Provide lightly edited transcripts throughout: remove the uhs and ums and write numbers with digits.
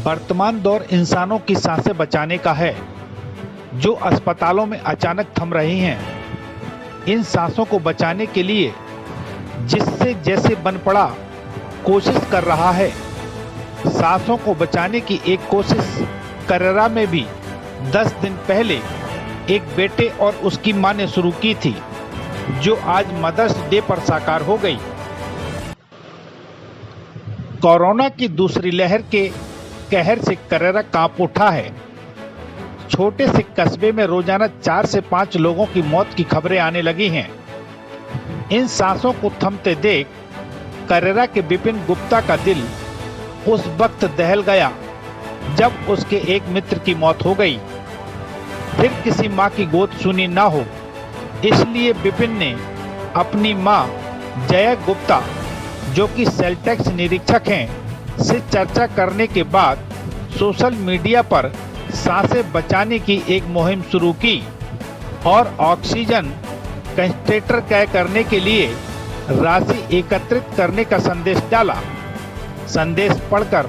वर्तमान दौर इंसानों की सांसें बचाने का है, जो अस्पतालों में अचानक थम रही हैं। इन सांसों को बचाने के लिए जिससे जैसे बन पड़ा कोशिश कर रहा है। सांसों को बचाने की एक कोशिश करेरा में भी 10 दिन पहले एक बेटे और उसकी मां ने शुरू की थी, जो आज मदर्स डे पर साकार हो गई। कोरोना की दूसरी लहर के कहर से करेरा कांप उठा है। छोटे से कस्बे में रोजाना 4 से 5 लोगों की मौत की खबरें आने लगी हैं। इन सांसों को थमते देख करेरा के विपिन गुप्ता का दिल उस वक्त दहल गया जब उसके एक मित्र की मौत हो गई। फिर किसी मां की गोद सुनी ना हो, इसलिए विपिन ने अपनी मां जया गुप्ता, जो कि सेल टैक्स निरीक्षक हैं, से चर्चा करने के बाद सोशल मीडिया पर सांसें बचाने की एक मुहिम शुरू की और ऑक्सीजन कंसंट्रेटर क्रय करने के लिए राशि एकत्रित करने का संदेश डाला। संदेश पढ़कर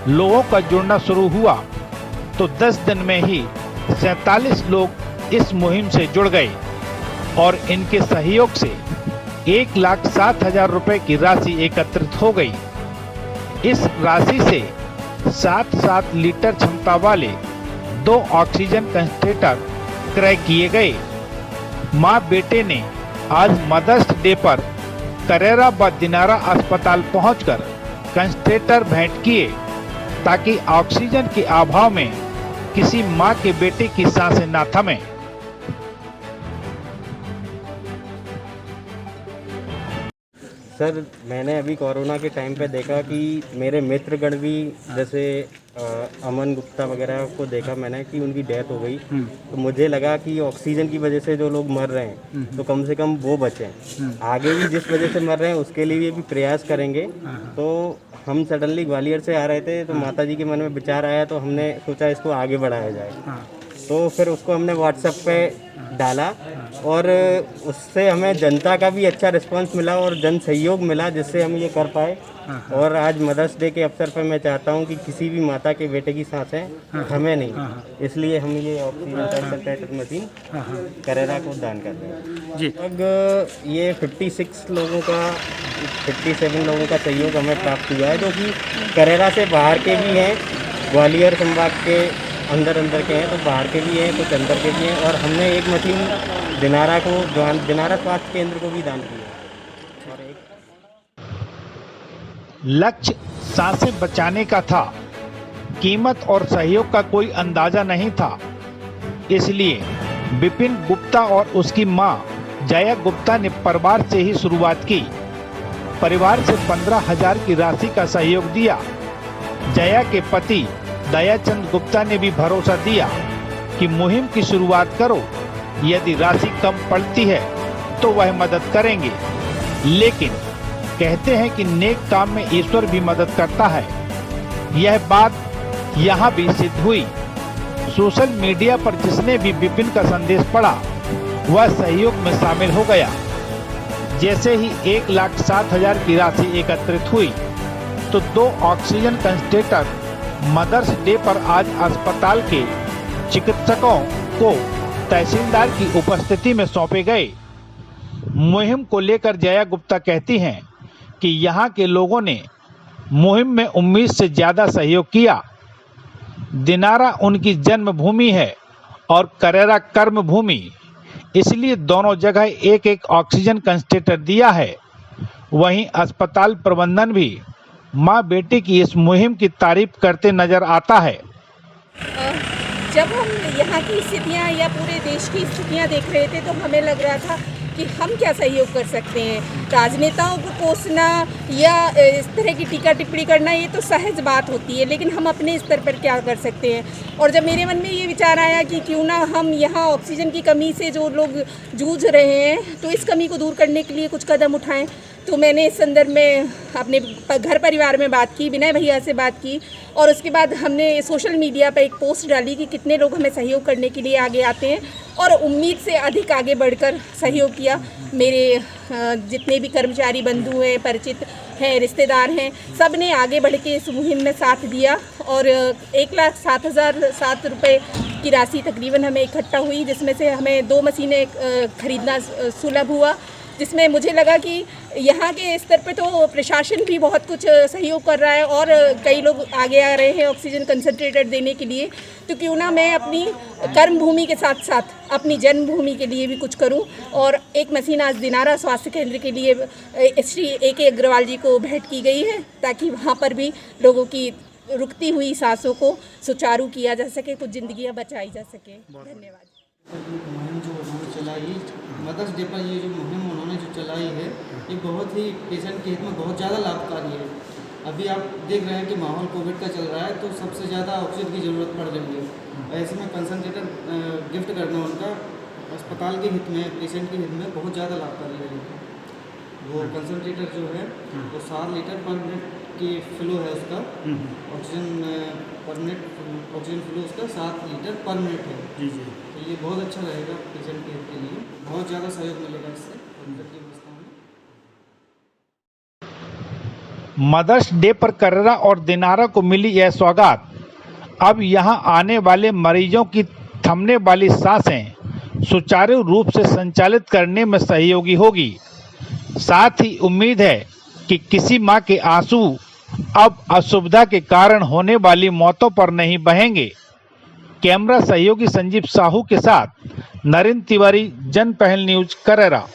लोगों का जुड़ना शुरू हुआ तो 10 दिन में ही 47 लोग इस मुहिम से जुड़ गए और इनके सहयोग से 1,07,000 रुपए की राशि एकत्रित हो गई। इस राशि से 7-7 लीटर क्षमता वाले 2 ऑक्सीजन कंसंट्रेटर क्रय किए गए। मां बेटे ने आज मदर्स डे पर करेरा व दिनारा अस्पताल पहुंचकर कंसंट्रेटर भेंट किए, ताकि ऑक्सीजन के अभाव में किसी मां के बेटे की सांसें ना थमें। सर, मैंने अभी कोरोना के टाइम पे देखा कि मेरे मित्रगण भी, जैसे अमन गुप्ता वगैरह को देखा मैंने कि उनकी डेथ हो गई। तो मुझे लगा कि ऑक्सीजन की वजह से जो लोग मर रहे हैं तो कम से कम वो बचें। आगे भी जिस वजह से मर रहे हैं उसके लिए भी प्रयास करेंगे। तो हम सडनली ग्वालियर से आ रहे थे तो माता जी के मन में विचार आया, तो हमने सोचा इसको आगे बढ़ाया जाए। तो फिर उसको हमने व्हाट्सएप पे डाला और उससे हमें जनता का भी अच्छा रिस्पांस मिला और जन सहयोग मिला, जिससे हम ये कर पाए। और आज मदर्स डे के अवसर पर मैं चाहता हूँ कि किसी भी माता के बेटे की सांसें हमें नहीं, इसलिए हम ये ऑक्सीजन कंसंट्रेटर मशीन करेरा को दान कर रहे हैं जी। अब ये 57 लोगों का सहयोग हमें प्राप्त हुआ है, जो कि करेरा से बाहर के भी हैं, ग्वालियर संभाग के अंदर के हैं, तो बाहर के भी हैं, कुछ अंदर के भी हैं। और हमने एक मशीन दिनारा स्वास्थ्य केंद्र को भी दान किया। और एक लक्ष्य सांसें बचाने का था, कीमत और सहयोग का कोई अंदाजा नहीं था। इसलिए विपिन गुप्ता और उसकी मां जया गुप्ता ने परिवार से ही शुरुआत की। परिवार से 15,000 की राशि का सहयोग दिया। जया के पति दयाचंद गुप्ता ने भी भरोसा दिया कि मुहिम की शुरुआत करो, यदि राशि कम पड़ती है तो वह मदद करेंगे। लेकिन कहते हैं कि नेक काम में ईश्वर भी मदद करता है। यह बात यहाँ भी सिद्ध हुई। सोशल मीडिया पर जिसने भी विपिन का संदेश पढ़ा वह सहयोग में शामिल हो गया। जैसे ही 1,07,000 की राशि एकत्रित हुई तो 2 ऑक्सीजन कंसंट्रेटर मदर्स डे पर आज अस्पताल के चिकित्सकों को तहसीलदार की उपस्थिति में सौंपे गए। मुहिम को लेकर जया गुप्ता कहती हैं कि यहाँ के लोगों ने मुहिम में उम्मीद से ज्यादा सहयोग किया। दिनारा उनकी जन्मभूमि है और करेरा कर्म भूमि, इसलिए दोनों जगह एक ऑक्सीजन कंसंट्रेटर दिया है। वहीं अस्पताल प्रबंधन भी माँ बेटे की इस मुहिम की तारीफ करते नजर आता है। जब हम यहाँ की स्थितियाँ या पूरे देश की स्थितियाँ देख रहे थे तो हमें लग रहा था कि हम क्या सहयोग कर सकते हैं। राजनेताओं को कोसना या इस तरह की टीका टिप्पणी करना ये तो सहज बात होती है, लेकिन हम अपने स्तर पर क्या कर सकते हैं। और जब मेरे मन में ये विचार आया कि क्यों ना हम यहाँ ऑक्सीजन की कमी से जो लोग जूझ रहे हैं तो इस कमी को दूर करने के लिए कुछ कदम उठाएं, तो मैंने इस संदर्भ में अपने घर परिवार में बात की, विनय भैया से बात की और उसके बाद हमने सोशल मीडिया पर एक पोस्ट डाली कि कितने लोग हमें सहयोग करने के लिए आगे आते हैं और उम्मीद से अधिक आगे बढ़कर सहयोग किया। मेरे जितने भी कर्मचारी बंधु हैं, परिचित हैं, रिश्तेदार हैं, सब ने आगे बढ़ के इस मुहिम में साथ दिया और 1,07,007 रुपये की राशि तकरीबन हमें इकट्ठा हुई, जिसमें से हमें 2 मशीनें खरीदना सुलभ हुआ, जिसमें मुझे लगा कि यहाँ के स्तर पे तो प्रशासन भी बहुत कुछ सहयोग कर रहा है और कई लोग आगे आ रहे हैं ऑक्सीजन कंसंट्रेटर देने के लिए, तो क्यों ना मैं अपनी कर्म भूमि के साथ साथ अपनी जन्मभूमि के लिए भी कुछ करूं। और एक मशीन आज दिनारा स्वास्थ्य केंद्र के लिए श्री A.K. अग्रवाल जी को भेंट की गई है ताकि वहाँ पर भी लोगों की रुकती हुई सांसों को सुचारू किया जा सके, कुछ जिंदगियाँ बचाई जा सके। धन्यवाद। मुहिम जो उन्होंने चलाई, मदर्स डे पर ये जो मुहिम उन्होंने जो चलाई है, ये बहुत ही पेशेंट के हित में बहुत ज़्यादा लाभकारी है। अभी आप देख रहे हैं कि माहौल कोविड का चल रहा है तो सबसे ज़्यादा ऑक्सीजन की ज़रूरत पड़ रही है। ऐसे में कंसंट्रेटर गिफ्ट करना उनका अस्पताल के हित में, पेशेंट के हित में बहुत ज़्यादा लाभकारी है। वो कंसंट्रेटर जो है वो 7 लीटर पर मिनट की फ्लो है उसका, ऑक्सीजन पर मिनट ऑक्सीजन फ्लो उसका 7 लीटर पर मिनट है। जी जी, तो ये बहुत अच्छा रहेगा पेशेंट के हित के लिए, बहुत ज़्यादा सहयोग मिलेगा इससे की व्यवस्था में। मदर्स डे पर कर्रेरा और दिनारा को मिली यह सौगात अब यहां आने वाले मरीजों की थमने वाली सांसें सुचारू रूप से संचालित करने में सहयोगी होगी। साथ ही उम्मीद है कि किसी मां के आंसू अब असुविधा के कारण होने वाली मौतों पर नहीं बहेंगे। कैमरा सहयोगी संजीव साहू के साथ नरेंद्र तिवारी, जन पहल न्यूज, कर्रेरा।